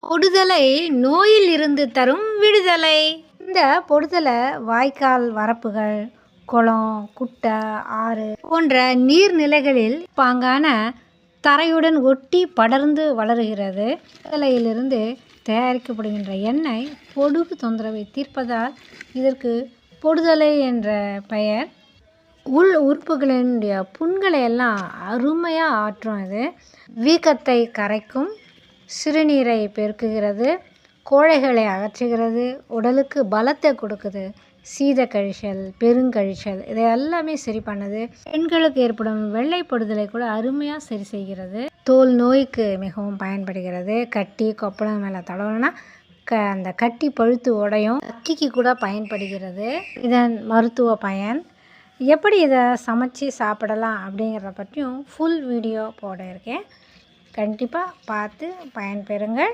பொடுதலை நோயில் இருந்து தரும் விடுதலை. இந்த பொடுதலை வாய்க்கால் வரப்புகள், குளம், குட்டை, ஆறு போன்ற நீர்நிலைகளில் பாங்கான தரையுடன் ஒட்டி படர்ந்து வளருகிறது. பொடுதலையிலிருந்து தயாரிக்கப்படுகின்ற எண்ணெய் பொடுகு தொந்தரவை தீர்ப்பதால் இதற்கு பொடுதலை என்ற பெயர். உள் உறுப்புகளினுடைய புண்களை எல்லாம் அருமையாக ஆற்றும். இது வீக்கத்தை கரைக்கும், சிறுநீரை பெருக்குகிறது, கோழைகளை அகற்றுகிறது, உடலுக்கு பலத்தை கொடுக்குது. சீத கழிச்சல், பெருங்கழிச்சல் இதை எல்லாமே சரி பண்ணுது. பெண்களுக்கு ஏற்படும் வெள்ளை பொடுதலை கூட அருமையாக சரி செய்கிறது. தோல் நோய்க்கு மிகவும் பயன்படுகிறது. கட்டி கொப்பளம் மேலே தடவுனா அந்த கட்டி பழுத்து உடையும். கட்டிக்கு கூட பயன்படுகிறது. இதன் மருத்துவ பயன் எப்படி இதை சமைச்சு சாப்பிடலாம் அப்படிங்கிறத பற்றியும் ஃபுல் வீடியோ போட இருக்கேன். கண்டிப்பாக பார்த்து பயன்பெறுங்கள்.